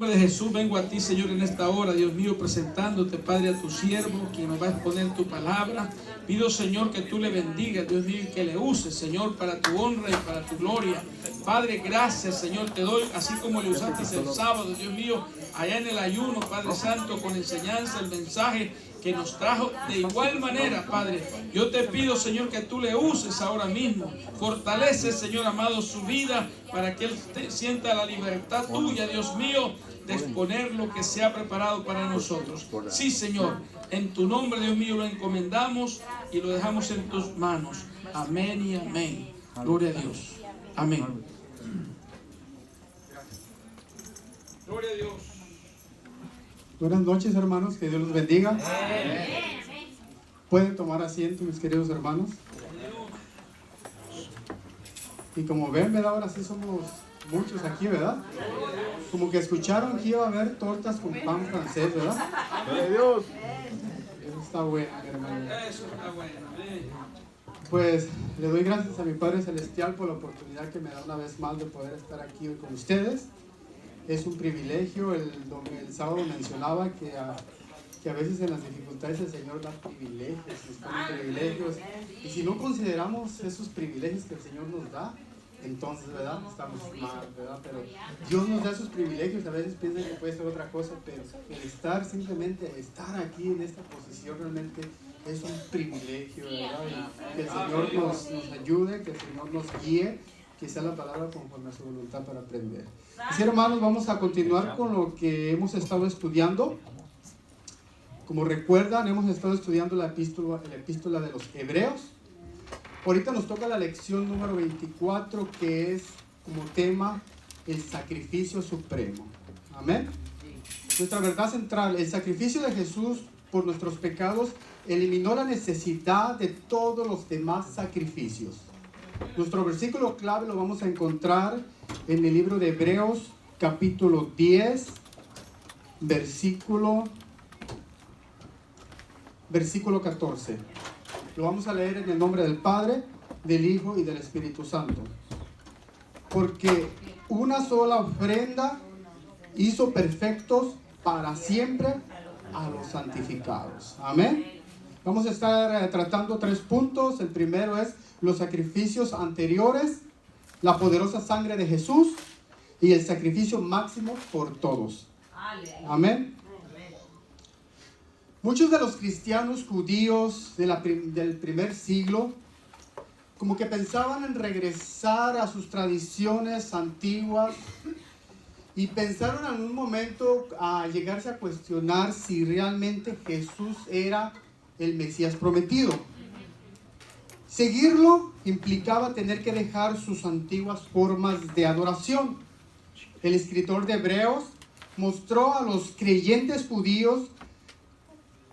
En el nombre de Jesús vengo a ti, Señor, en esta hora, Dios mío, presentándote, Padre, a tu siervo, quien nos va a exponer tu palabra. Pido, Señor, que tú le bendigas, Dios mío, y que le uses, Señor, para tu honra y para tu gloria. Padre, gracias, Señor, te doy, así como le usaste el sábado, Dios mío, allá en el ayuno, Padre Santo, con enseñanza, el mensaje que nos trajo de igual manera, Padre. Yo te pido, Señor, que tú le uses ahora mismo. Fortalece, Señor amado, su vida para que él sienta la libertad tuya, Dios mío, de exponer lo que se ha preparado para nosotros. Sí, Señor, en tu nombre, Dios mío, lo encomendamos y lo dejamos en tus manos. Amén y amén. Gloria a Dios. Amén. Gloria a Dios. Buenas noches, hermanos, que Dios los bendiga. Pueden tomar asiento, mis queridos hermanos. Y como ven, ¿verdad? Ahora sí somos muchos aquí, ¿verdad? Como que escucharon que iba a haber tortas con pan francés, ¿verdad? ¡Gloria a Dios! Eso está bueno, hermano. Eso está bueno. Pues le doy gracias a mi Padre Celestial por la oportunidad que me da una vez más de poder estar aquí hoy con ustedes. Es un privilegio. El sábado mencionaba que a veces en las dificultades el Señor da privilegios, nos pone privilegios. Y si no consideramos esos privilegios que el Señor nos da, entonces, ¿verdad? Estamos mal, ¿verdad? Pero Dios nos da esos privilegios. A veces piensan que puede ser otra cosa, pero el simplemente estar aquí en esta posición realmente es un privilegio, ¿verdad? Y que el Señor nos ayude, que el Señor nos guíe, que sea la palabra conforme a su voluntad para aprender. Así, hermanos, vamos a continuar con lo que hemos estado estudiando. Como recuerdan, hemos estado estudiando la epístola de los Hebreos. Ahorita nos toca la lección número 24, que es como tema el sacrificio supremo. Amén. Nuestra verdad central: el sacrificio de Jesús por nuestros pecados eliminó la necesidad de todos los demás sacrificios. Nuestro versículo clave lo vamos a encontrar en el libro de Hebreos, capítulo 10, versículo 14. Lo vamos a leer en el nombre del Padre, del Hijo y del Espíritu Santo. Porque una sola ofrenda hizo perfectos para siempre a los santificados. Amén. Vamos a estar tratando 3 puntos. El primero es los sacrificios anteriores, la poderosa sangre de Jesús y el sacrificio máximo por todos. Amén. Muchos de los cristianos judíos del primer siglo como que pensaban en regresar a sus tradiciones antiguas y pensaron en un momento a llegarse a cuestionar si realmente Jesús era el Mesías prometido. Seguirlo implicaba tener que dejar sus antiguas formas de adoración. El escritor de Hebreos mostró a los creyentes judíos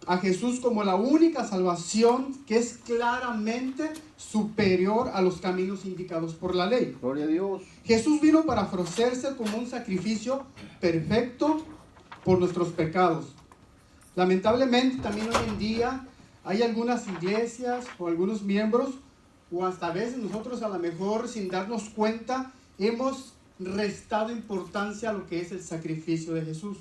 a Jesús como la única salvación que es claramente superior a los caminos indicados por la ley. ¡Gloria a Dios! Jesús vino para ofrecerse como un sacrificio perfecto por nuestros pecados. Lamentablemente también hoy en día hay algunas iglesias o algunos miembros, o hasta a veces nosotros a lo mejor sin darnos cuenta, hemos restado importancia a lo que es el sacrificio de Jesús.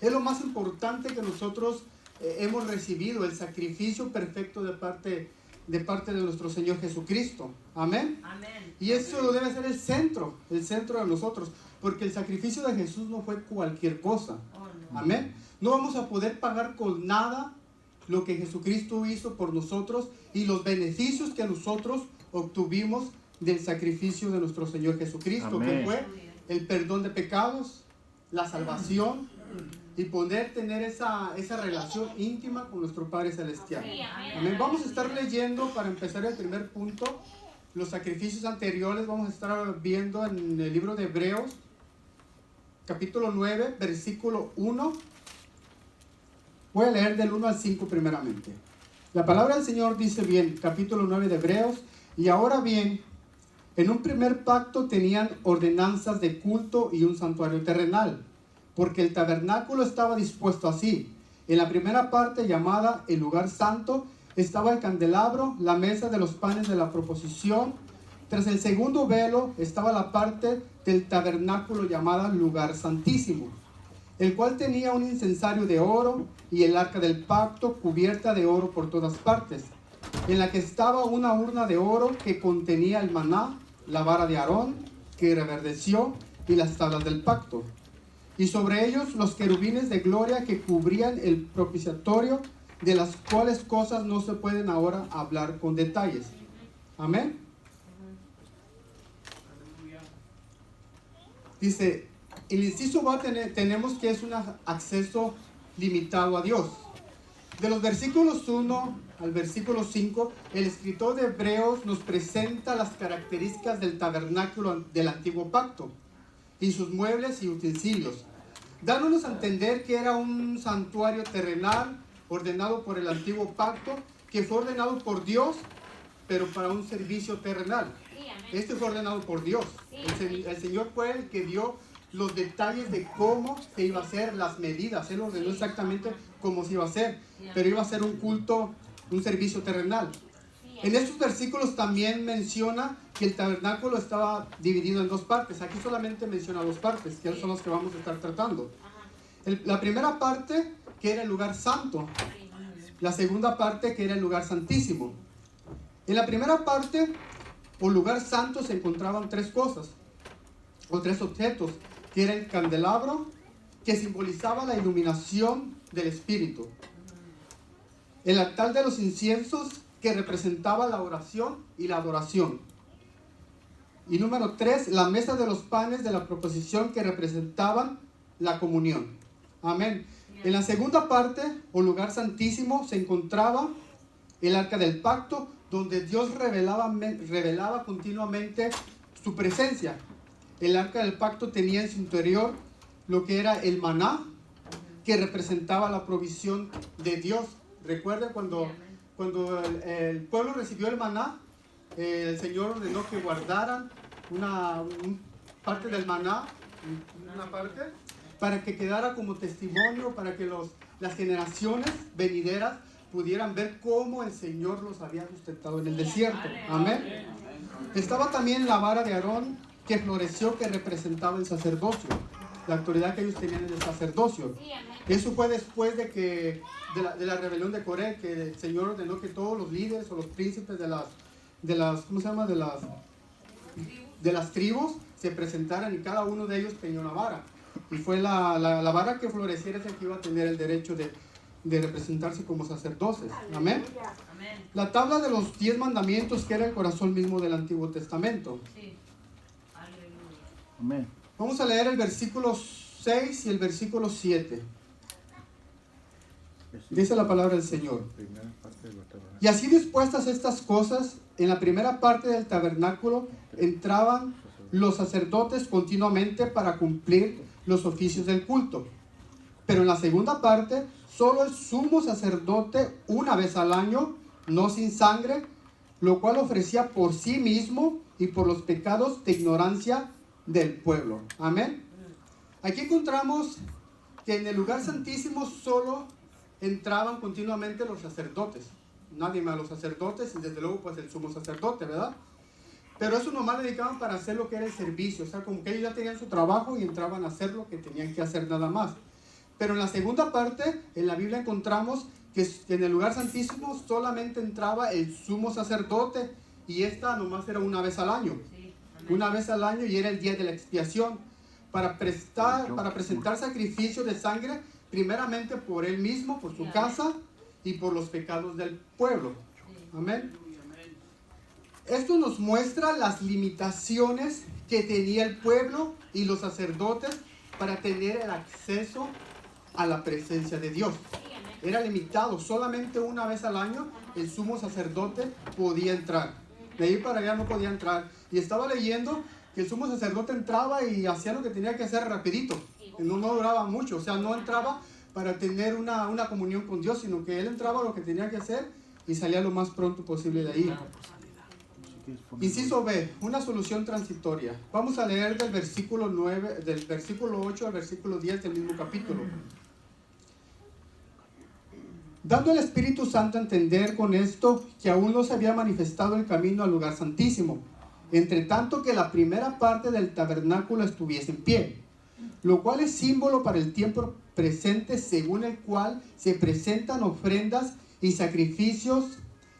Es lo más importante que nosotros hemos recibido, el sacrificio perfecto de parte de nuestro Señor Jesucristo. Amén. Amén. Y eso debe ser el centro de nosotros, porque el sacrificio de Jesús no fue cualquier cosa. Amén. No vamos a poder pagar con nada lo que Jesucristo hizo por nosotros y los beneficios que nosotros obtuvimos del sacrificio de nuestro Señor Jesucristo. Amén. Que fue el perdón de pecados, la salvación y poder tener esa relación íntima con nuestro Padre Celestial. Amén. Vamos a estar leyendo, para empezar el primer punto, los sacrificios anteriores. Vamos a estar viendo en el libro de Hebreos, capítulo 9, versículo 1. Voy a leer del 1 al 5 primeramente. La palabra del Señor dice bien, capítulo 9 de Hebreos: y ahora bien, en un primer pacto tenían ordenanzas de culto y un santuario terrenal, porque el tabernáculo estaba dispuesto así. En la primera parte, llamada el lugar santo, estaba el candelabro, la mesa de los panes de la proposición. Tras el segundo velo estaba la parte del tabernáculo llamada lugar santísimo. el cual tenía un incensario de oro y el arca del pacto cubierta de oro por todas partes, en la que estaba una urna de oro que contenía el maná, la vara de Aarón que reverdeció y las tablas del pacto, y sobre ellos los querubines de gloria que cubrían el propiciatorio, de las cuales cosas no se pueden ahora hablar con detalles. Amén. Dice, el inciso va a tener, tenemos que es un acceso limitado a Dios. De los versículos 1 al versículo 5, el escritor de Hebreos nos presenta las características del tabernáculo del antiguo pacto y sus muebles y utensilios, dándonos a entender que era un santuario terrenal ordenado por el antiguo pacto, que fue ordenado por Dios, pero para un servicio terrenal. Este fue ordenado por Dios. El Señor fue el que dio los detalles de cómo se iba a hacer, las medidas. Él ordenó exactamente cómo se iba a hacer, pero iba a ser un culto, un servicio terrenal. En estos versículos también menciona que el tabernáculo estaba dividido en dos partes. Aquí solamente menciona dos partes, que son las que vamos a estar tratando. La primera parte, que era el lugar santo. La segunda parte, que era el lugar santísimo. En la primera parte, o lugar santo, se encontraban tres cosas, o tres objetos, que era el candelabro, que simbolizaba la iluminación del Espíritu. El altar de los inciensos, que representaba la oración y la adoración. Y número 3, la mesa de los panes de la proposición, que representaban la comunión. Amén. En la segunda parte, o lugar santísimo, se encontraba el arca del pacto, donde Dios revelaba continuamente su presencia. El arca del pacto tenía en su interior lo que era el maná, que representaba la provisión de Dios. Recuerden cuando el pueblo recibió el maná, el Señor ordenó que guardaran una parte del maná, una parte, para que quedara como testimonio, para que las generaciones venideras pudieran ver cómo el Señor los había sustentado en el desierto. Amén. Estaba también la vara de Aarón, que floreció, que representaba el sacerdocio, la autoridad que ellos tenían en el sacerdocio. Eso fue después de la rebelión de Coré, que el Señor ordenó que todos los líderes o los príncipes de las tribus se presentaran, y cada uno de ellos tenía una vara. Y fue la vara que floreciera esa que iba a tener el derecho de representarse como sacerdotes. Amén. La tabla de los 10 mandamientos, que era el corazón mismo del Antiguo Testamento. Amén. Vamos a leer el versículo 6 y el versículo 7. Dice la palabra del Señor. Y así dispuestas estas cosas, en la primera parte del tabernáculo entraban los sacerdotes continuamente para cumplir los oficios del culto. Pero en la segunda parte, solo el sumo sacerdote una vez al año, no sin sangre, lo cual ofrecía por sí mismo y por los pecados de ignorancia del pueblo. Amén. Aquí encontramos que en el lugar santísimo solo entraban continuamente los sacerdotes, nadie más, los sacerdotes, y desde luego pues el sumo sacerdote, ¿verdad? Pero eso nomás dedicaban para hacer lo que era el servicio, o sea, como que ellos ya tenían su trabajo y entraban a hacer lo que tenían que hacer nada más. Pero en la segunda parte, en la Biblia encontramos que en el lugar santísimo solamente entraba el sumo sacerdote, y esta nomás era una vez al año. Una vez al año, y era el día de la expiación, para presentar sacrificio de sangre, primeramente por él mismo, por su casa y por los pecados del pueblo. Amén. Esto nos muestra las limitaciones que tenía el pueblo y los sacerdotes para tener el acceso a la presencia de Dios. Era limitado, solamente una vez al año el sumo sacerdote podía entrar. De ahí para allá no podía entrar. Y estaba leyendo que el sumo sacerdote entraba y hacía lo que tenía que hacer rapidito. No duraba mucho, o sea, no entraba para tener una comunión con Dios, sino que él entraba lo que tenía que hacer y salía lo más pronto posible de ahí. Inciso B, una solución transitoria. Vamos a leer del versículo 8 al versículo 10 del mismo capítulo. Dando el Espíritu Santo a entender con esto que aún no se había manifestado el camino al lugar santísimo, entre tanto que la primera parte del tabernáculo estuviese en pie. lo cual es símbolo para el tiempo presente, según el cual se presentan ofrendas y sacrificios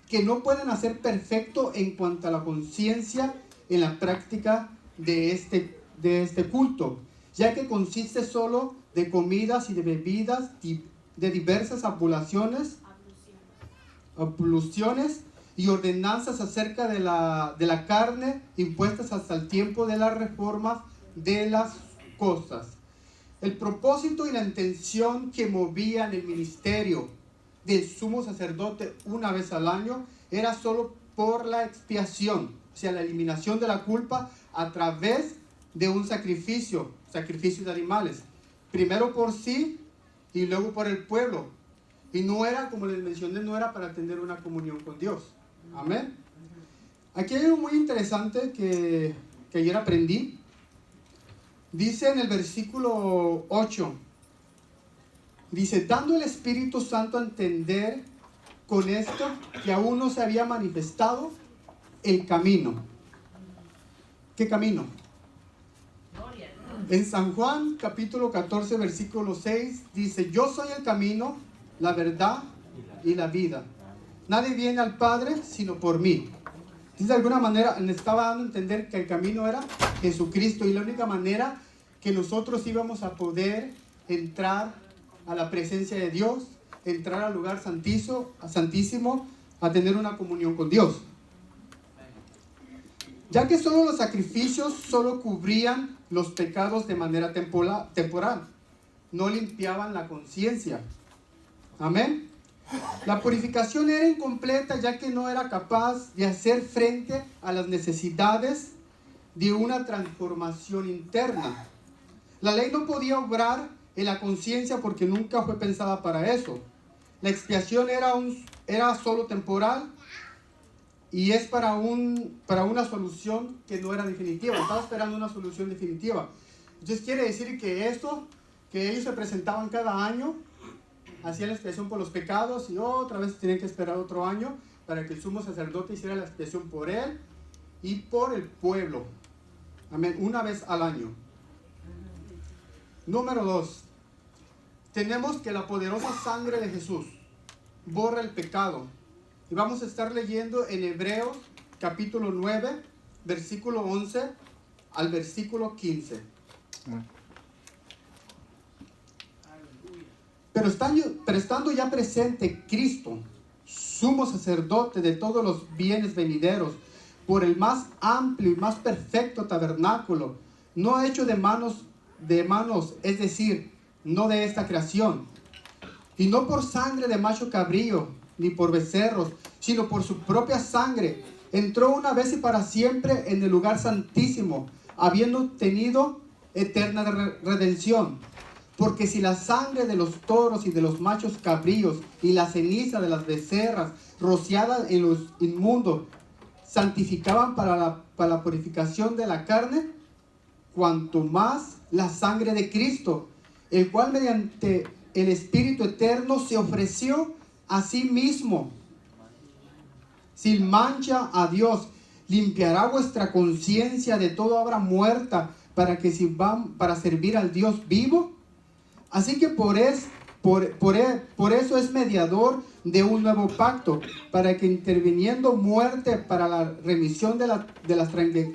que no pueden hacer perfecto en cuanto a la conciencia en la práctica de este culto, ya que consiste solo de comidas y de bebidas, de diversas abluciones y ordenanzas acerca de la carne impuestas hasta el tiempo de las reformas de las cosas. El propósito y la intención que movían el ministerio del sumo sacerdote una vez al año era solo por la expiación, o sea, la eliminación de la culpa a través de un sacrificio de animales, primero por sí y luego por el pueblo. Y no era, como les mencioné, no era para tener una comunión con Dios. Amén. Aquí hay algo muy interesante que ayer aprendí. Dice en el versículo 8, dice, dando el Espíritu Santo a entender con esto que aún no se había manifestado el camino. ¿Qué camino? En San Juan capítulo 14 versículo 6 dice, yo soy el camino, la verdad y la vida. Nadie viene al Padre sino por mí. De alguna manera le estaba dando a entender que el camino era Jesucristo, y la única manera que nosotros íbamos a poder entrar a la presencia de Dios, entrar al lugar santísimo, a tener una comunión con Dios. Ya que solo los sacrificios solo cubrían los pecados de manera temporal, no limpiaban la conciencia. Amén. La purificación era incompleta, ya que no era capaz de hacer frente a las necesidades de una transformación interna. La ley no podía obrar en la conciencia porque nunca fue pensada para eso. La expiación era solo temporal y es para una solución que no era definitiva. Estaba esperando una solución definitiva. Entonces quiere decir que esto, que ellos se presentaban cada año, hacían la expiación por los pecados y otra vez tenían que esperar otro año para que el sumo sacerdote hiciera la expiación por él y por el pueblo. Amén. Una vez al año. Número 2. Tenemos que la poderosa sangre de Jesús borra el pecado. Y vamos a estar leyendo en Hebreos capítulo 9, versículo 11 al versículo 15. Pero estando ya presente Cristo, sumo sacerdote de todos los bienes venideros, por el más amplio y más perfecto tabernáculo, no hecho de manos, es decir, no de esta creación, y no por sangre de macho cabrío, ni por becerros, sino por su propia sangre, entró una vez y para siempre en el lugar santísimo, habiendo tenido eterna redención. Porque si la sangre de los toros y de los machos cabríos y la ceniza de las becerras rociadas en los inmundos santificaban para la purificación de la carne, cuanto más la sangre de Cristo, el cual mediante el Espíritu Eterno se ofreció a sí mismo sin mancha a Dios, limpiará vuestra conciencia de toda obra muerta para servir al Dios vivo. Así que por eso es mediador de un nuevo pacto, para que interviniendo muerte para la remisión de las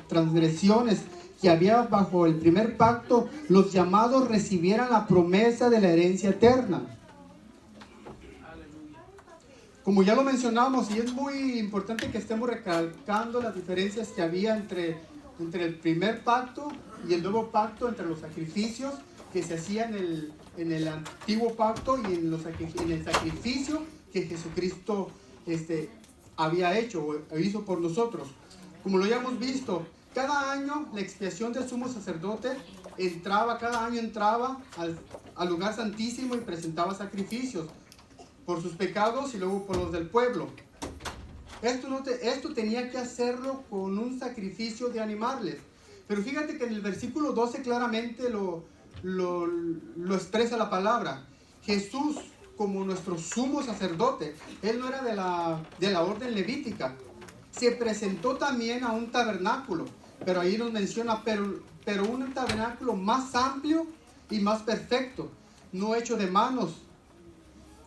transgresiones que había bajo el primer pacto, los llamados recibieran la promesa de la herencia eterna. Como ya lo mencionamos, y es muy importante que estemos recalcando las diferencias que había entre el primer pacto y el nuevo pacto, entre los sacrificios que se hacían en el antiguo pacto y en el sacrificio que Jesucristo había hecho o hizo por nosotros. Como lo habíamos visto, cada año la expiación del sumo sacerdote entraba al lugar santísimo y presentaba sacrificios por sus pecados y luego por los del pueblo. Esto tenía que hacerlo con un sacrificio de animales. Pero fíjate que en el versículo 12 claramente lo expresa la palabra. Jesús, como nuestro sumo sacerdote, él no era de la orden levítica, se presentó también a un tabernáculo, pero ahí nos menciona, pero un tabernáculo más amplio y más perfecto, no hecho de manos.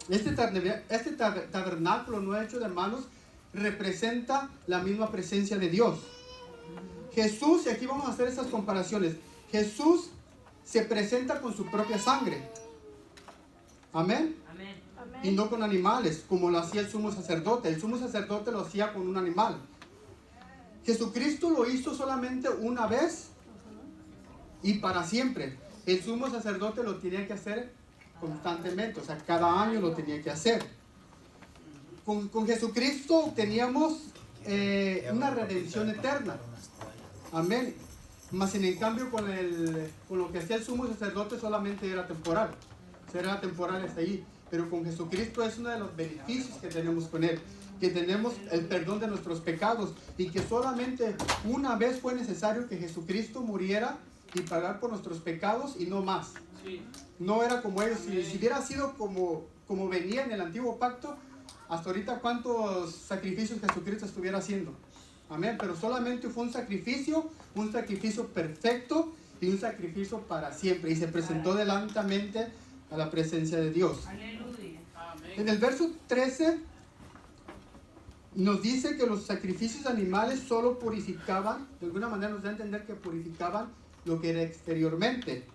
Este tabernáculo no hecho de manos representa la misma presencia de Dios. Jesús, y aquí vamos a hacer estas comparaciones, Jesús se presenta con su propia sangre. Amén. Amén. Y no con animales, como lo hacía el sumo sacerdote. El sumo sacerdote lo hacía con un animal. Jesucristo lo hizo solamente una vez y para siempre. El sumo sacerdote lo tenía que hacer constantemente, o sea, cada año lo tenía que hacer. Con Jesucristo teníamos una redención eterna. Amén. Mas en cambio con lo que hacía el sumo sacerdote solamente era temporal. O sea, era temporal hasta allí. Pero con Jesucristo es uno de los beneficios que tenemos con Él. Que tenemos el perdón de nuestros pecados. Y que solamente una vez fue necesario que Jesucristo muriera y pagar por nuestros pecados y no más. No era como ellos. Si hubiera sido como venía en el antiguo pacto, hasta ahorita cuántos sacrificios Jesucristo estuviera haciendo. Amén. Pero solamente fue un sacrificio perfecto y un sacrificio para siempre. Y se presentó delantamente a la presencia de Dios. Aleluya. En el verso 13 nos dice que los sacrificios animales solo purificaban, de alguna manera nos da a entender que purificaban lo que era exteriormente.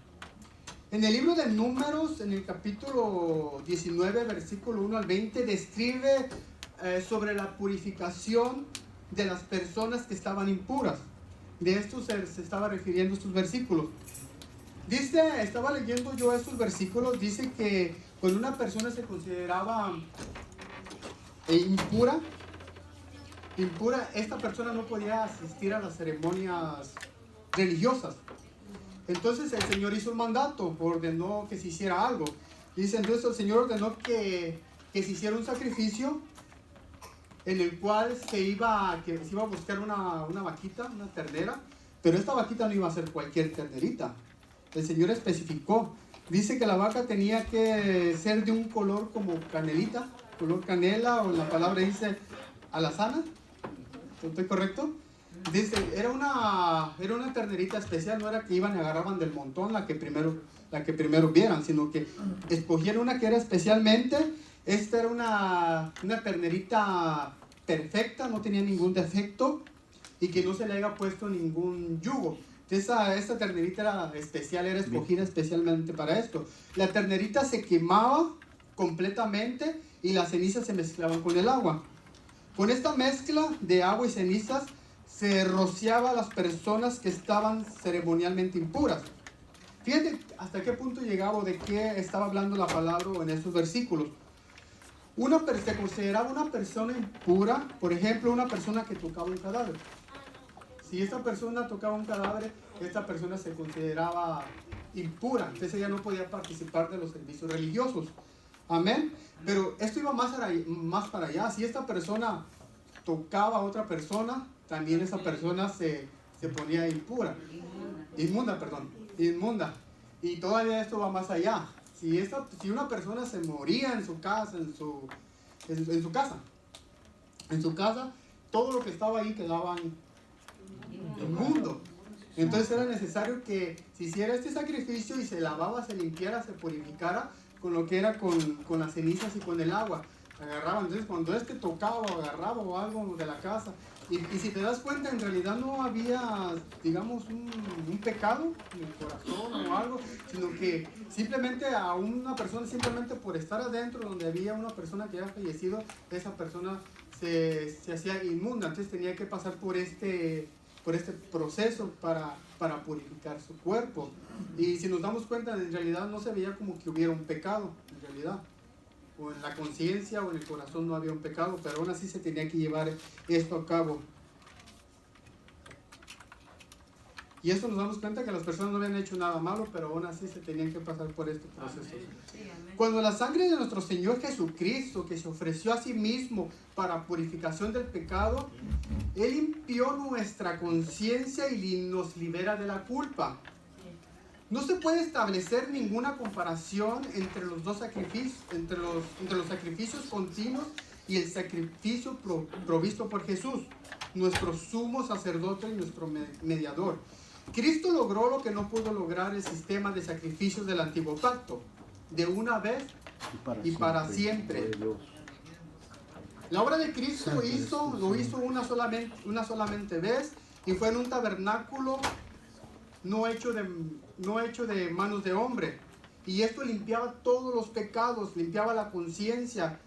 En el libro de Números, en el capítulo 19, versículo 1 al 20, describe sobre la purificación de las personas que estaban impuras. De esto se estaba refiriendo estos versículos. Dice, estaba leyendo yo estos versículos, dice que cuando una persona se consideraba impura, esta persona no podía asistir a las ceremonias religiosas. Entonces el Señor hizo un mandato, ordenó que se hiciera algo. Dice, entonces el Señor ordenó que se hiciera un sacrificio en el cual se iba a buscar una vaquita, una ternera, pero esta vaquita no iba a ser cualquier ternerita. El Señor especificó, dice que la vaca tenía que ser de un color como canelita, color canela, o la palabra dice alazana. ¿Estoy correcto? Dice, era una ternerita especial, no era que iban y agarraban del montón la que primero vieran, sino que escogieron una que era especialmente. Esta era una ternerita perfecta, no tenía ningún defecto y que no se le haya puesto ningún yugo. Esta ternerita era especial, era escogida especialmente para esto. La ternerita se quemaba completamente y las cenizas se mezclaban con el agua. Con esta mezcla de agua y cenizas se rociaba a las personas que estaban ceremonialmente impuras. Fíjate hasta qué punto llegaba, de qué estaba hablando la palabra en estos versículos. Se consideraba una persona impura, por ejemplo, una persona que tocaba un cadáver. Si esta persona tocaba un cadáver, esta persona se consideraba impura, entonces ella no podía participar de los servicios religiosos. Amén. Pero esto iba más para allá. Si esta persona tocaba a otra persona, también esa persona se ponía inmunda. Y todavía esto va más allá. Si una persona se moría en su casa, todo lo que estaba ahí quedaba inmundo. Entonces era necesario que se hiciera este sacrificio y se lavaba, se limpiara, se purificara con lo que era con las cenizas y con el agua. Agarraban, entonces cuando tocaba o agarraba o algo de la casa, y si te das cuenta, en realidad no había, digamos, un pecado en el corazón o algo, sino que simplemente a una persona, simplemente por estar adentro donde había una persona que había fallecido, esa persona se hacía inmunda. Entonces tenía que pasar por este proceso para purificar su cuerpo. Y si nos damos cuenta, en realidad no se veía como que hubiera un pecado, en realidad. O en la conciencia o en el corazón no había un pecado, pero aún así se tenía que llevar esto a cabo. Y esto nos damos cuenta que las personas no habían hecho nada malo, pero aún así se tenían que pasar por este proceso. Cuando la sangre de nuestro Señor Jesucristo, que se ofreció a sí mismo para purificación del pecado, Él limpió nuestra conciencia y nos libera de la culpa. No se puede establecer ninguna comparación entre los dos sacrificios, entre los sacrificios continuos y el sacrificio provisto por Jesús, nuestro sumo sacerdote y nuestro mediador. Cristo logró lo que no pudo lograr el sistema de sacrificios del antiguo pacto, de una vez y para siempre. La obra de Cristo lo hizo una solamente vez, y fue en un tabernáculo no hecho de manos de hombre. Y esto limpiaba todos los pecados, limpiaba la conciencia.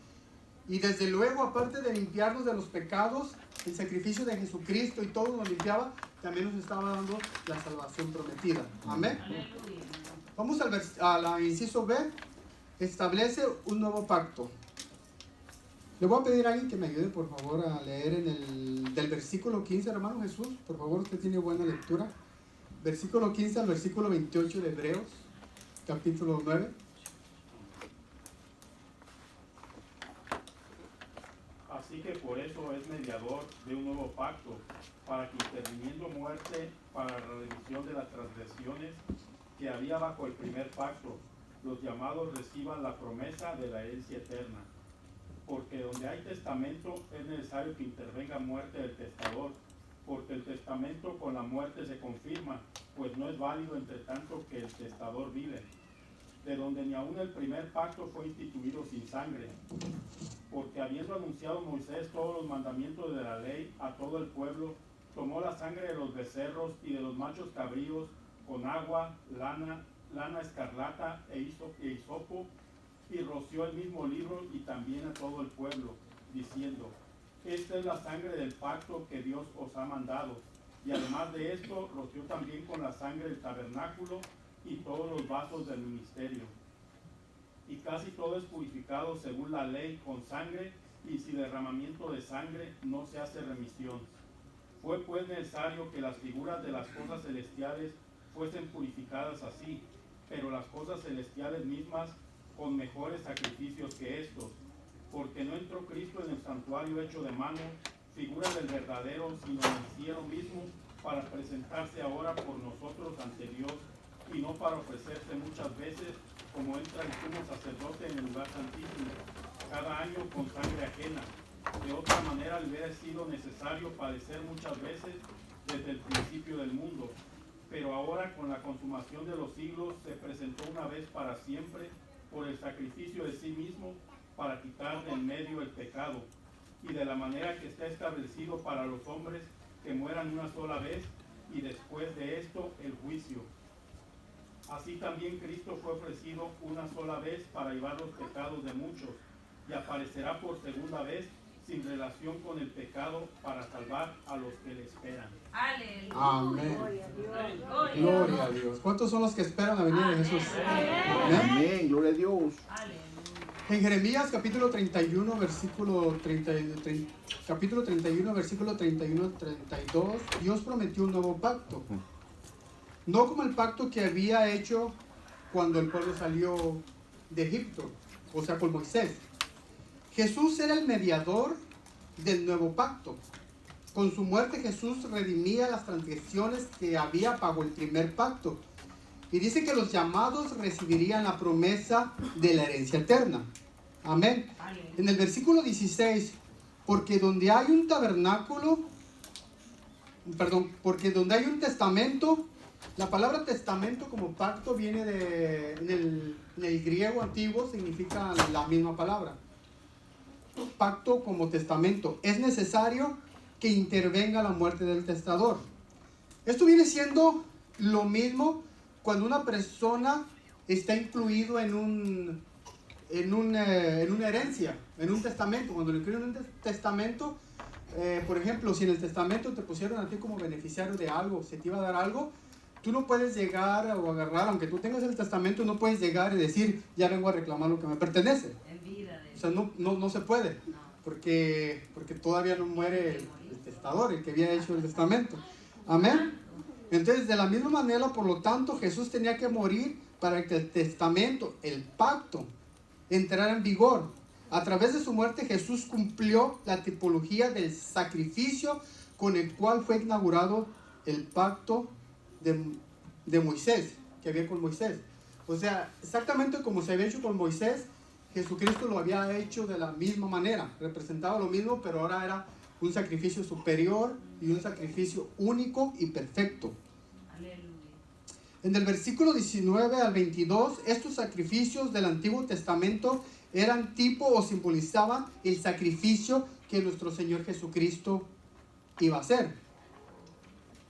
Y desde luego, aparte de limpiarnos de los pecados, el sacrificio de Jesucristo y todo nos limpiaba, también nos estaba dando la salvación prometida. Amén. Vamos al inciso B. Establece un nuevo pacto. Le voy a pedir a alguien que me ayude, por favor, a leer del versículo 15, hermano Jesús. Por favor, usted tiene buena lectura. Versículo 15 al versículo 28 de Hebreos, capítulo 9. Así que por eso es mediador de un nuevo pacto, para que interviniendo muerte para la remisión de las transgresiones que había bajo el primer pacto, los llamados reciban la promesa de la herencia eterna. Porque donde hay testamento es necesario que intervenga muerte del testador, porque el testamento con la muerte se confirma, pues no es válido entre tanto que el testador vive. De donde ni aun el primer pacto fue instituido sin sangre, porque habiendo anunciado Moisés todos los mandamientos de la ley a todo el pueblo, tomó la sangre de los becerros y de los machos cabríos con agua, lana escarlata e hisopo, y roció el mismo libro y también a todo el pueblo, diciendo: esta es la sangre del pacto que Dios os ha mandado. Y además de esto, roció también con la sangre del tabernáculo y todos los vasos del ministerio. Y casi todo es purificado según la ley con sangre, y sin derramamiento de sangre no se hace remisión. Fue pues necesario que las figuras de las cosas celestiales fuesen purificadas así, pero las cosas celestiales mismas con mejores sacrificios que estos, porque no entró Cristo en el santuario hecho de mano, figura del verdadero, sino en el cielo mismo, para presentarse ahora por nosotros ante Dios, y no para ofrecerse muchas veces, como entra el sumo sacerdote en el lugar santísimo, cada año con sangre ajena. De otra manera le hubiera sido necesario padecer muchas veces desde el principio del mundo. Pero ahora, con la consumación de los siglos, se presentó una vez para siempre por el sacrificio de sí mismo, para quitar de en medio el pecado, y de la manera que está establecido para los hombres que mueran una sola vez, y después de esto el juicio. Así también Cristo fue ofrecido una sola vez para llevar los pecados de muchos, y aparecerá por segunda vez sin relación con el pecado para salvar a los que le esperan. Aleluya. Amén. Gloria a Dios. Gloria a Dios. ¿Cuántos son los que esperan la venida de Jesús? Amén. Amén, gloria a Dios. Aleluya. En Jeremías capítulo 31, versículo 31-32, Dios prometió un nuevo pacto. No como el pacto que había hecho cuando el pueblo salió de Egipto, o sea, con Moisés. Jesús era el mediador del nuevo pacto. Con su muerte Jesús redimía las transgresiones que había bajo el primer pacto. Y dice que los llamados recibirían la promesa de la herencia eterna. Amén. En el versículo 16, porque donde hay un testamento, la palabra testamento como pacto viene en el griego antiguo, significa la misma palabra. Pacto como testamento. Es necesario que intervenga la muerte del testador. Esto viene siendo lo mismo cuando una persona está incluido en una herencia, en un testamento. Cuando le incluyen un testamento, por ejemplo, si en el testamento te pusieron a ti como beneficiario de algo, se te iba a dar algo, tú no puedes llegar o agarrar, aunque tú tengas el testamento, no puedes llegar y decir, ya vengo a reclamar lo que me pertenece. O sea, no se puede, porque todavía no muere el testador, el que había hecho el testamento. Amén. Entonces, de la misma manera, por lo tanto, Jesús tenía que morir para que el testamento, el pacto, entrara en vigor. A través de su muerte, Jesús cumplió la tipología del sacrificio con el cual fue inaugurado el pacto de Moisés, que había con Moisés. O sea, exactamente como se había hecho con Moisés, Jesucristo lo había hecho de la misma manera. Representaba lo mismo, pero ahora era un sacrificio superior y un sacrificio único y perfecto. En el versículo 19 al 22, estos sacrificios del Antiguo Testamento eran tipo o simbolizaban el sacrificio que nuestro Señor Jesucristo iba a hacer.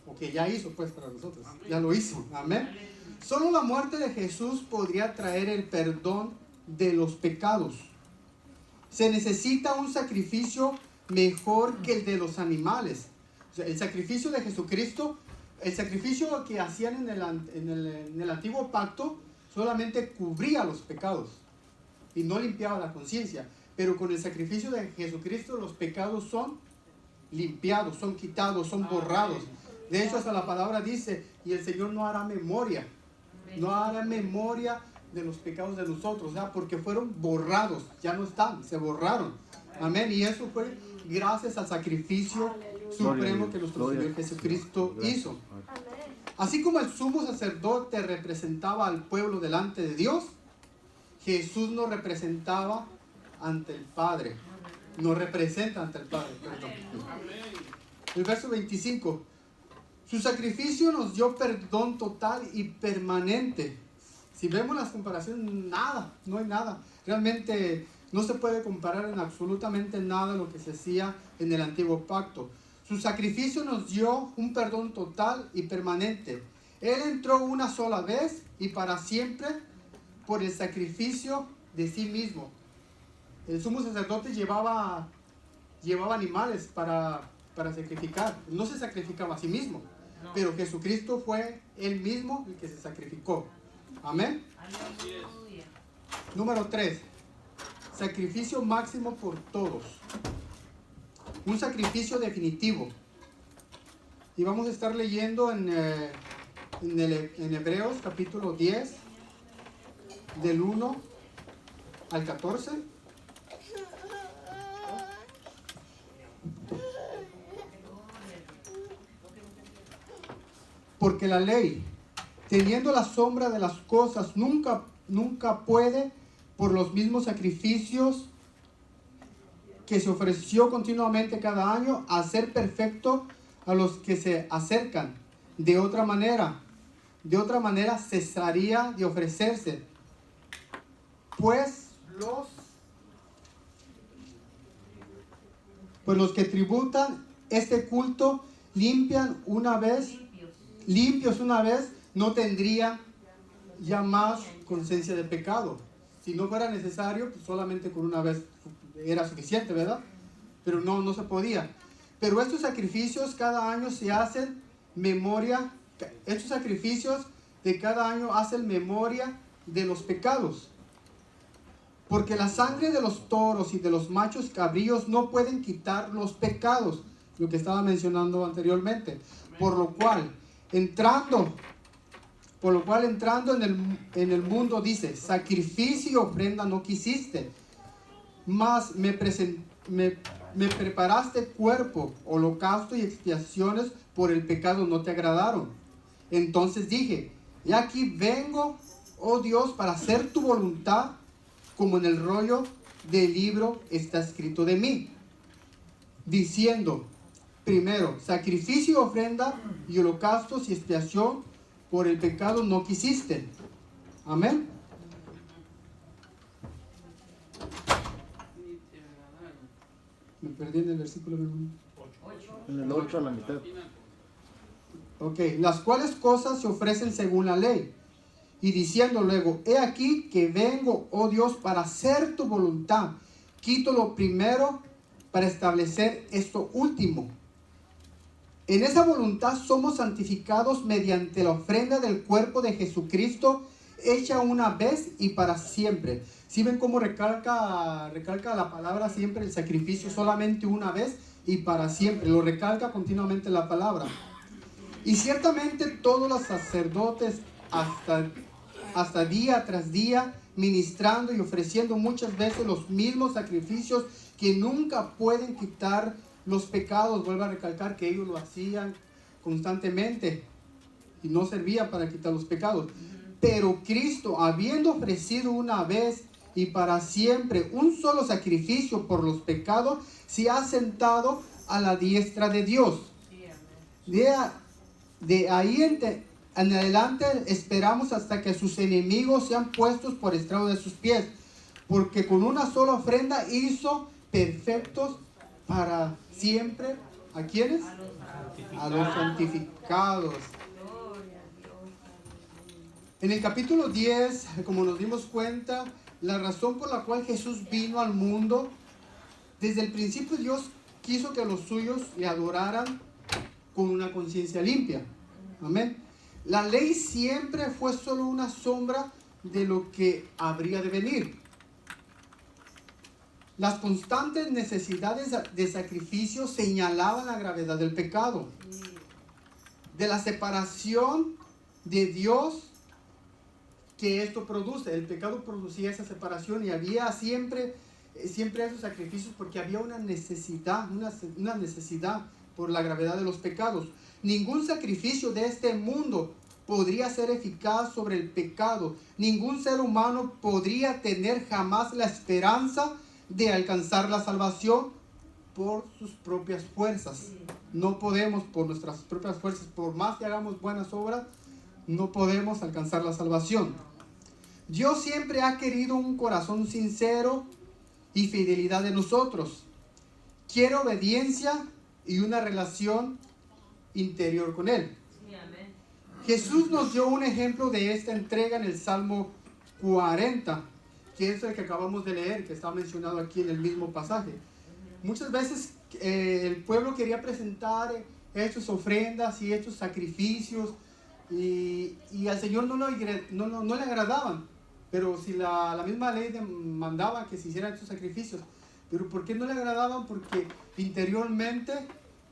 O que ya hizo pues para nosotros. Ya lo hizo. Amén. Solo la muerte de Jesús podría traer el perdón de los pecados. Se necesita un sacrificio mejor que el de los animales. O sea, el sacrificio de Jesucristo, el sacrificio que hacían en el antiguo pacto, solamente cubría los pecados y no limpiaba la conciencia. Pero con el sacrificio de Jesucristo los pecados son limpiados, son quitados, son borrados. De hecho, hasta la palabra dice, y el Señor no hará memoria de los pecados de nosotros, ¿ya? Porque fueron borrados, ya no están, se borraron. Amén. Y eso fue gracias al sacrificio supremo que nuestro Señor Jesucristo hizo. Así como el sumo sacerdote representaba al pueblo delante de Dios, Jesús nos representaba ante el Padre. Nos representa ante el Padre. Perdón. El verso 25. Su sacrificio nos dio perdón total y permanente. Si vemos las comparaciones, nada, no hay nada. Realmente no se puede comparar en absolutamente nada lo que se hacía en el antiguo pacto. Su sacrificio nos dio un perdón total y permanente. Él entró una sola vez y para siempre por el sacrificio de sí mismo. El sumo sacerdote llevaba animales para sacrificar. No se sacrificaba a sí mismo, pero Jesucristo fue Él mismo el que se sacrificó. Amén. Aleluya. Número 3. Sacrificio máximo por todos. Un sacrificio definitivo. Y vamos a estar leyendo en Hebreos capítulo 10, del 1 al 14. Porque la ley, teniendo la sombra de las cosas, nunca puede, por los mismos sacrificios que se ofreció continuamente cada año, hacer perfecto a los que se acercan. De otra manera cesaría de ofrecerse. Pues los que tributan este culto limpios una vez, no tendrían ya más conciencia de pecado. Si no fuera necesario, pues solamente con una vez era suficiente, ¿verdad? Pero no se podía. Pero estos sacrificios cada año se hacen memoria. Estos sacrificios de cada año hacen memoria de los pecados. Porque la sangre de los toros y de los machos cabríos no pueden quitar los pecados, lo que estaba mencionando anteriormente. Por lo cual entrando en el mundo dice, sacrificio y ofrenda no quisiste, mas me preparaste cuerpo, holocausto y expiaciones por el pecado no te agradaron. Entonces dije, y aquí vengo, oh Dios, para hacer tu voluntad, como en el rollo del libro está escrito de mí, diciendo, primero, sacrificio y ofrenda y holocaustos y expiación por el pecado no quisiste. Amén. Me perdí en el versículo 8. En el 8 a la mitad. Ok, las cuales cosas se ofrecen según la ley. Y diciendo luego, he aquí que vengo, oh Dios, para hacer tu voluntad. Quito lo primero para establecer esto último. En esa voluntad somos santificados mediante la ofrenda del cuerpo de Jesucristo, hecha una vez y para siempre. ¿Sí ven cómo recalca la palabra siempre el sacrificio solamente una vez y para siempre? Lo recalca continuamente la palabra. Y ciertamente todos los sacerdotes hasta día tras día ministrando y ofreciendo muchas veces los mismos sacrificios que nunca pueden quitar los pecados. Vuelvo a recalcar que ellos lo hacían constantemente y no servía para quitar los pecados. Pero Cristo, habiendo ofrecido una vez y para siempre un solo sacrificio por los pecados, se ha sentado a la diestra de Dios. De ahí en adelante esperamos hasta que sus enemigos sean puestos por estrado de sus pies, porque con una sola ofrenda hizo perfectos para siempre. ¿A quiénes? A los santificados. En el capítulo 10, como nos dimos cuenta, la razón por la cual Jesús vino al mundo, desde el principio Dios quiso que los suyos le adoraran con una conciencia limpia. Amén. La ley siempre fue solo una sombra de lo que habría de venir. Las constantes necesidades de sacrificio señalaban la gravedad del pecado, de la separación de Dios que esto produce. El pecado producía esa separación y había siempre esos sacrificios porque había una necesidad por la gravedad de los pecados. Ningún sacrificio de este mundo podría ser eficaz sobre el pecado. Ningún ser humano podría tener jamás la esperanza de alcanzar la salvación por sus propias fuerzas. No podemos por nuestras propias fuerzas, por más que hagamos buenas obras, no podemos alcanzar la salvación. Dios siempre ha querido un corazón sincero y fidelidad de nosotros. Quiere obediencia y una relación interior con Él. Jesús nos dio un ejemplo de esta entrega en el Salmo 40, que es el que acabamos de leer, que está mencionado aquí en el mismo pasaje. Muchas veces el pueblo quería presentar estas ofrendas y estos sacrificios y al Señor no le agradaban. Pero si la misma ley mandaba que se hicieran estos sacrificios, pero ¿por qué no le agradaban? Porque interiormente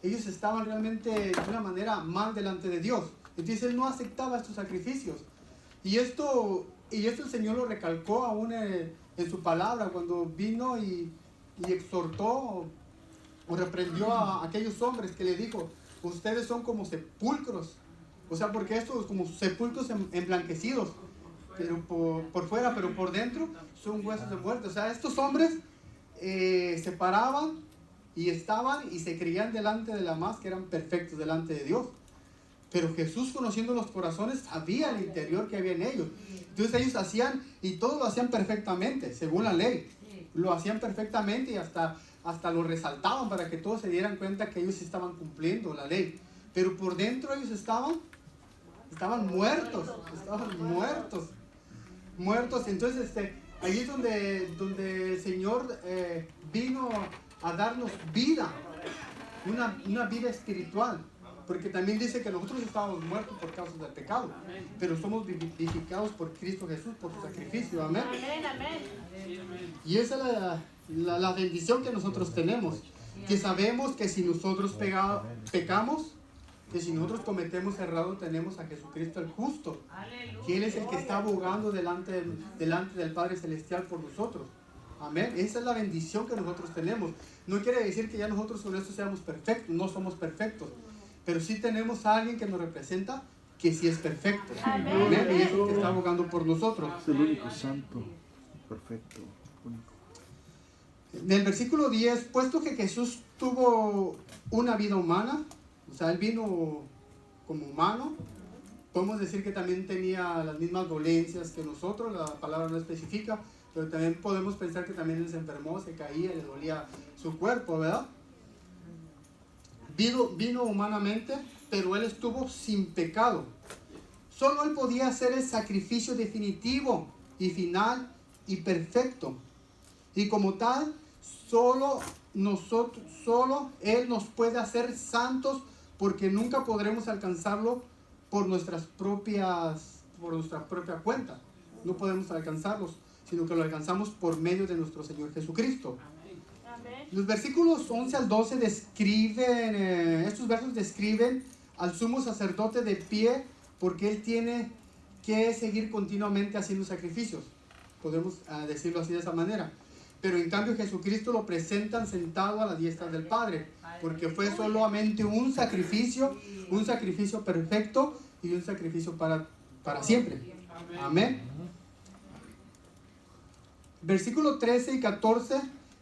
ellos estaban realmente de una manera mal delante de Dios. Entonces Él no aceptaba estos sacrificios. Y esto el Señor lo recalcó aún en su palabra cuando vino y exhortó o reprendió a aquellos hombres que le dijo: ustedes son como sepulcros. O sea, porque estos como sepulcros emblanquecidos, pero por fuera, pero por dentro son huesos de muerte. O sea, estos hombres se paraban y estaban y se creían delante de la más que eran perfectos delante de Dios. Pero Jesús, conociendo los corazones, sabía el interior que había en ellos. Entonces ellos hacían, y todos lo hacían perfectamente, según la ley. Lo hacían perfectamente y hasta lo resaltaban para que todos se dieran cuenta que ellos estaban cumpliendo la ley. Pero por dentro ellos estaban muertos. Entonces ahí es donde el Señor vino a darnos vida, una vida espiritual. Porque también dice que nosotros estábamos muertos por causa del pecado, pero somos vivificados por Cristo Jesús, por su sacrificio. Amén. Y esa es la bendición que nosotros tenemos, que sabemos que si nosotros pecamos, que si nosotros cometemos errado, tenemos a Jesucristo el justo, que Él es el que está abogando delante del Padre Celestial por nosotros. Amén. Esa es la bendición que nosotros tenemos. No quiere decir que ya nosotros con esto seamos perfectos, no somos perfectos. Pero sí tenemos a alguien que nos representa que sí es perfecto. Amén. Y es el que está abogando por nosotros. Es el único santo, perfecto, único. En el versículo 10, puesto que Jesús tuvo una vida humana, o sea, Él vino como humano, podemos decir que también tenía las mismas dolencias que nosotros, la palabra no especifica, pero también podemos pensar que también Él se enfermó, se caía, le dolía su cuerpo, ¿verdad? Vino humanamente, pero Él estuvo sin pecado. Solo Él podía hacer el sacrificio definitivo y final y perfecto. Y como tal, solo Él nos puede hacer santos, porque nunca podremos alcanzarlo por nuestra propia cuenta. No podemos alcanzarlos, sino que lo alcanzamos por medio de nuestro Señor Jesucristo. Los versículos 11 al 12 estos versos describen al sumo sacerdote de pie, porque él tiene que seguir continuamente haciendo sacrificios. Podemos decirlo así de esa manera. Pero en cambio Jesucristo lo presentan sentado a la diestra del Padre, porque fue solamente un sacrificio perfecto y un sacrificio para siempre. Amén. Versículo 13 y 14.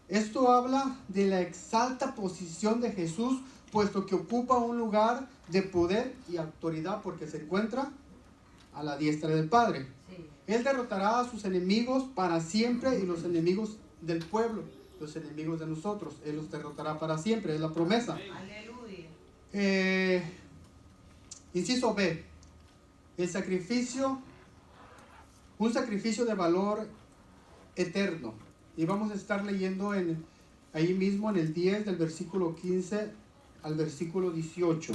Esto habla de la exalta posición de Jesús, puesto que ocupa un lugar de poder y autoridad, porque se encuentra a la diestra del Padre. Sí. Él derrotará a sus enemigos para siempre y los enemigos del pueblo, los enemigos de nosotros. Él los derrotará para siempre, es la promesa. Aleluya. Inciso B. El sacrificio, un sacrificio de valor eterno. Y vamos a estar leyendo ahí mismo en el 10 del versículo 15 al versículo 18.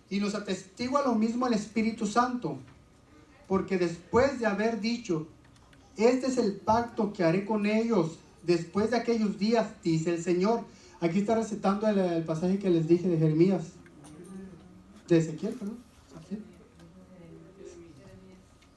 Y nos atestigua lo mismo el Espíritu Santo, porque después de haber dicho, este es el pacto que haré con ellos después de aquellos días, dice el Señor. Aquí está recitando el pasaje que les dije de Jeremías, de Ezequiel, perdón. Ezequiel.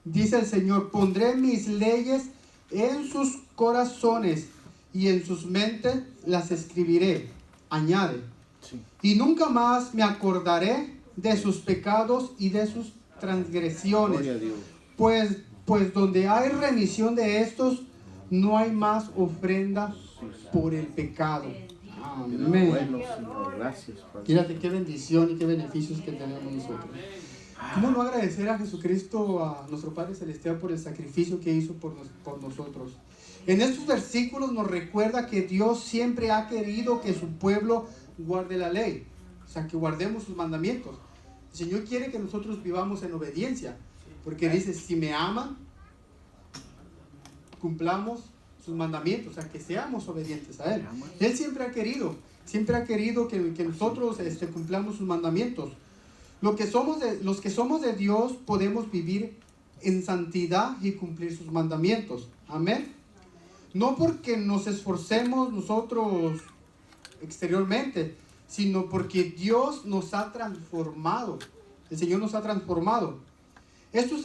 Dice el Señor, pondré mis leyes en sus corazones y en sus mentes las escribiré. Añade, Sí. y nunca más me acordaré de sus pecados y de sus transgresiones. Gloria a Dios. Pues donde hay remisión de estos, no hay más ofrenda por el pecado. Amén. Bueno, Señor, gracias, Padre. Fíjate qué bendición y qué beneficios que tenemos nosotros. ¿Cómo no agradecer a Jesucristo, a nuestro Padre Celestial, por el sacrificio que hizo por nosotros? En estos versículos nos recuerda que Dios siempre ha querido que su pueblo guarde la ley, o sea, que guardemos sus mandamientos. El Señor quiere que nosotros vivamos en obediencia, porque dice, si me aman, cumplamos sus mandamientos, o sea, que seamos obedientes a Él. Él siempre ha querido que nosotros cumplamos sus mandamientos. Los que somos de Dios podemos vivir en santidad y cumplir sus mandamientos. Amén. No porque nos esforcemos nosotros exteriormente, sino porque Dios nos ha transformado. El Señor nos ha transformado. Esto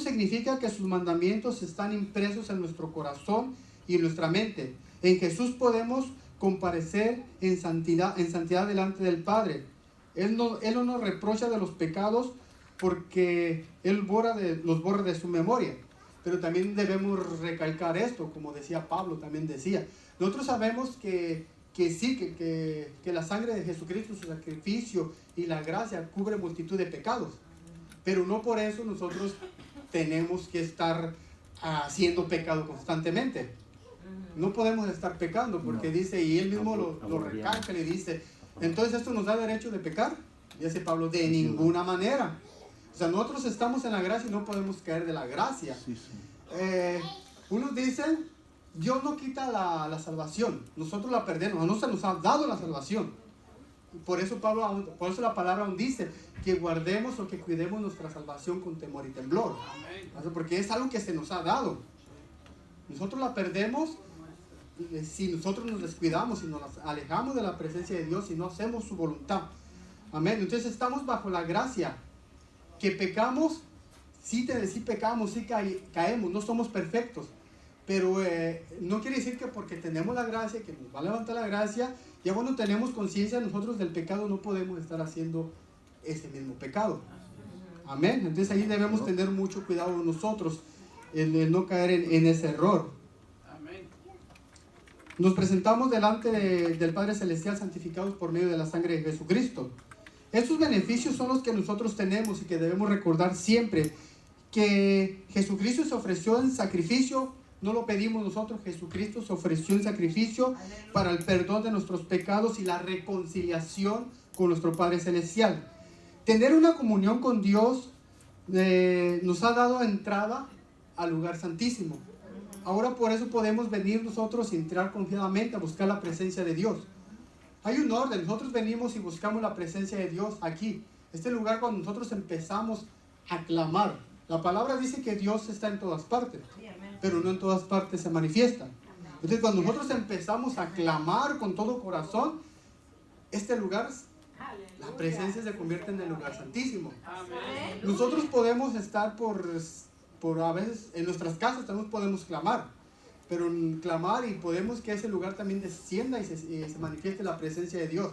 significa que sus mandamientos están impresos en nuestro corazón y en nuestra mente. En Jesús podemos comparecer en santidad delante del Padre. Él no nos reprocha de los pecados porque Él los borra de su memoria. Pero también debemos recalcar esto, como decía Pablo, también decía. Nosotros sabemos que la sangre de Jesucristo, su sacrificio y la gracia cubre multitud de pecados. Pero no por eso nosotros tenemos que estar haciendo pecado constantemente. No podemos estar pecando porque dice, y Él mismo lo recalca y dice, entonces ¿esto nos da derecho de pecar? Y dice Pablo, de ninguna manera. O sea, nosotros estamos en la gracia y no podemos caer de la gracia. Sí, sí. Unos dicen, Dios no quita la salvación, nosotros la perdemos, no se nos ha dado la salvación. Por eso la palabra aún dice que guardemos o que cuidemos nuestra salvación con temor y temblor. Porque es algo que se nos ha dado. Nosotros la perdemos si nosotros nos descuidamos, si nos alejamos de la presencia de Dios y no hacemos su voluntad. Amén. Entonces estamos bajo la gracia. Que pecamos, sí pecamos, sí caemos, no somos perfectos. Pero no quiere decir que porque tenemos la gracia, que nos va a levantar la gracia, ya cuando tenemos conciencia nosotros del pecado no podemos estar haciendo ese mismo pecado. Amén. Entonces ahí debemos tener mucho cuidado nosotros en no caer en ese error. Amén. Nos presentamos delante del Padre Celestial santificados por medio de la sangre de Jesucristo. Estos beneficios son los que nosotros tenemos y que debemos recordar siempre, que Jesucristo se ofreció en sacrificio. No lo pedimos nosotros, Jesucristo se ofreció en sacrificio para el perdón de nuestros pecados y la reconciliación con nuestro Padre Celestial. Tener una comunión con Dios nos ha dado entrada al lugar santísimo. Ahora por eso podemos venir nosotros y entrar confiadamente a buscar la presencia de Dios. Hay un orden, nosotros venimos y buscamos la presencia de Dios aquí. Este lugar cuando nosotros empezamos a clamar. La palabra dice que Dios está en todas partes, pero no en todas partes se manifiesta. Entonces cuando nosotros empezamos a clamar con todo corazón, este lugar, la presencia se convierte en el lugar santísimo. Nosotros podemos estar por a veces en nuestras casas también podemos clamar, pero clamar y podemos que ese lugar también descienda y se manifieste la presencia de Dios.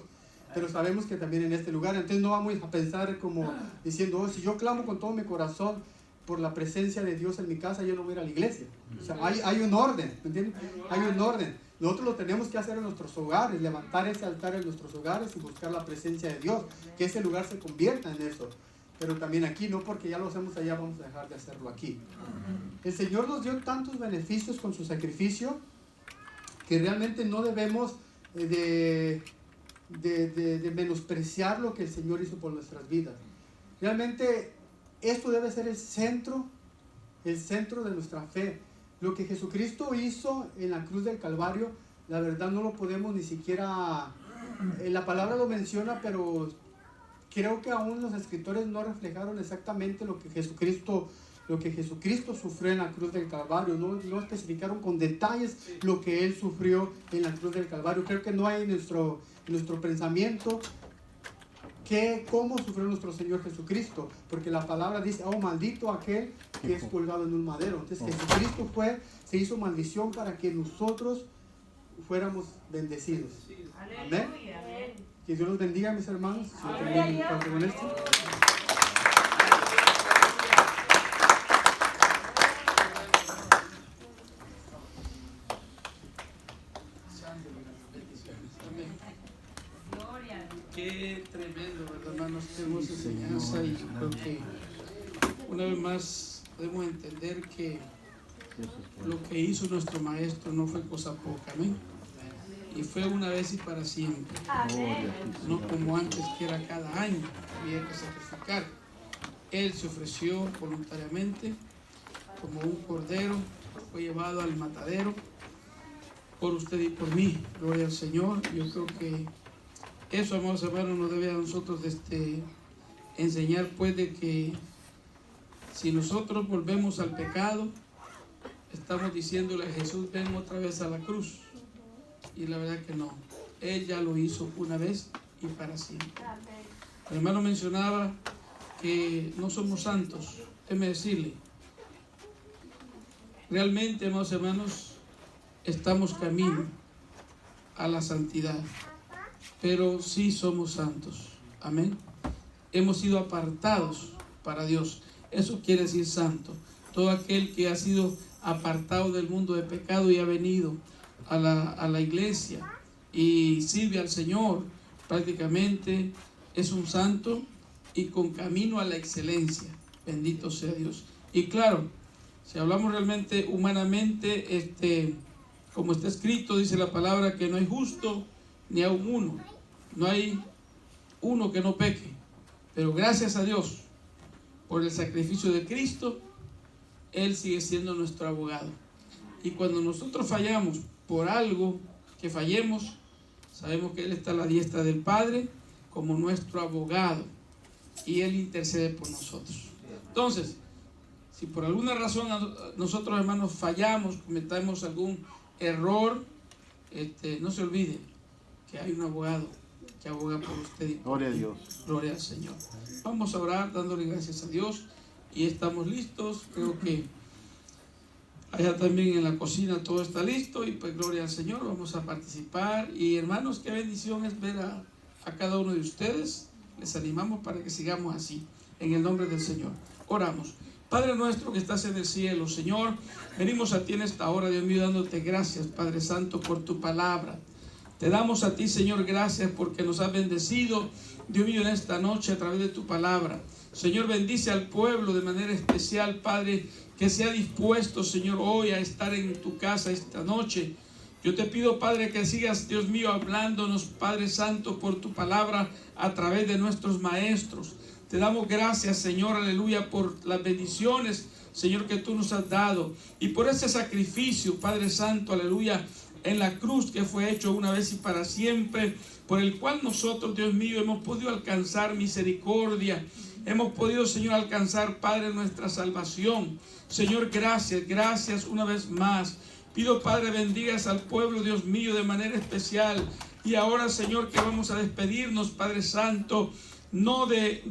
Pero sabemos que también en este lugar, entonces no vamos a pensar como diciendo, si yo clamo con todo mi corazón por la presencia de Dios en mi casa, yo no voy a ir a la iglesia. O sea, hay un orden, ¿me entiendes? Hay un orden. Nosotros lo tenemos que hacer en nuestros hogares, levantar ese altar en nuestros hogares y buscar la presencia de Dios, que ese lugar se convierta en eso. Pero también aquí, no porque ya lo hacemos allá, vamos a dejar de hacerlo aquí. El Señor nos dio tantos beneficios con su sacrificio que realmente no debemos de menospreciar lo que el Señor hizo por nuestras vidas. Realmente esto debe ser el centro de nuestra fe. Lo que Jesucristo hizo en la cruz del Calvario, la verdad no lo podemos ni siquiera, la palabra lo menciona, pero creo que aún los escritores no reflejaron exactamente lo que Jesucristo sufrió en la cruz del Calvario. No especificaron con detalles lo que Él sufrió en la cruz del Calvario. Creo que no hay en nuestro pensamiento cómo sufrió nuestro Señor Jesucristo, porque la palabra dice, oh, maldito aquel que es colgado en un madero. Entonces Jesucristo se hizo maldición para que nosotros fuéramos bendecidos. Amén. Que Dios los bendiga, mis hermanos. Qué tremendo, ¿verdad, hermanos? Tenemos enseñanza y creo que una vez más podemos entender que lo que hizo nuestro Maestro no fue cosa poca, ¿amén? Y fue una vez y para siempre. No como antes, que era cada año, había que sacrificar. Él se ofreció voluntariamente como un cordero, fue llevado al matadero por usted y por mí. Gloria al Señor. Yo creo que eso, amados hermanos, nos debe a nosotros enseñar, pues, de que si nosotros volvemos al pecado, estamos diciéndole a Jesús, ven otra vez a la cruz. Y la verdad que no. Él ya lo hizo una vez y para siempre. El hermano mencionaba que no somos santos. Déjeme decirle, realmente, amados hermanos, estamos camino a la santidad. Pero sí somos santos. Amén. Hemos sido apartados para Dios. Eso quiere decir santo. Todo aquel que ha sido apartado del mundo de pecado y ha venido a la iglesia y sirve al Señor, prácticamente es un santo y con camino a la excelencia. Bendito sea Dios. Y claro, si hablamos realmente humanamente, como está escrito, dice la palabra, que no hay justo ni aún uno. No hay uno que no peque. Pero gracias a Dios por el sacrificio de Cristo, Él sigue siendo nuestro abogado. Y cuando nosotros fallamos por algo que fallemos, sabemos que Él está a la diestra del Padre como nuestro abogado. Y Él intercede por nosotros. Entonces, si por alguna razón nosotros, hermanos, fallamos, cometamos algún error, no se olvide que hay un abogado que aboga por usted. Gloria a Dios. Gloria al Señor. Vamos a orar dándole gracias a Dios y estamos listos. Creo que allá también en la cocina todo está listo y pues gloria al Señor, vamos a participar. Y hermanos, qué bendición es ver a cada uno de ustedes. Les animamos para que sigamos así, en el nombre del Señor. Oramos. Padre nuestro que estás en el cielo, Señor, venimos a ti en esta hora, Dios mío, dándote gracias, Padre Santo, por tu palabra. Te damos a ti, Señor, gracias porque nos has bendecido, Dios mío, en esta noche a través de tu palabra. Señor, bendice al pueblo de manera especial, Padre, que sea dispuesto, Señor, hoy a estar en tu casa esta noche. Yo te pido, Padre, que sigas, Dios mío, hablándonos, Padre Santo, por tu palabra a través de nuestros maestros. Te damos gracias, Señor, aleluya, por las bendiciones, Señor, que tú nos has dado. Y por ese sacrificio, Padre Santo, aleluya, en la cruz que fue hecho una vez y para siempre, por el cual nosotros, Dios mío, hemos podido alcanzar misericordia. Hemos podido, Señor, alcanzar, Padre, nuestra salvación. Señor, gracias, gracias una vez más. Pido, Padre, bendigas al pueblo, Dios mío, de manera especial. Y ahora, Señor, que vamos a despedirnos, Padre Santo, no de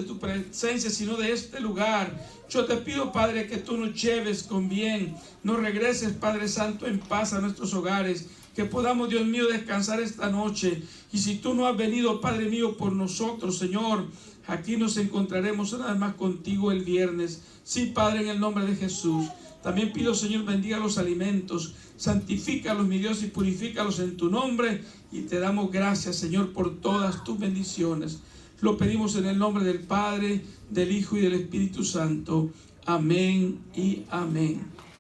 tu presencia, sino de este lugar. Yo te pido, Padre, que tú nos lleves con bien. Nos regreses, Padre Santo, en paz a nuestros hogares. Que que podamos, Dios mío, descansar esta noche. Y si tú no has venido, Padre mío, por nosotros, Señor, aquí nos encontraremos una vez más contigo el viernes. Sí, Padre, en el nombre de Jesús. También pido, Señor, bendiga los alimentos, santifícalos, mi Dios, y purifícalos en tu nombre. Y te damos gracias, Señor, por todas tus bendiciones. Lo pedimos en el nombre del Padre, del Hijo y del Espíritu Santo. Amén y amén.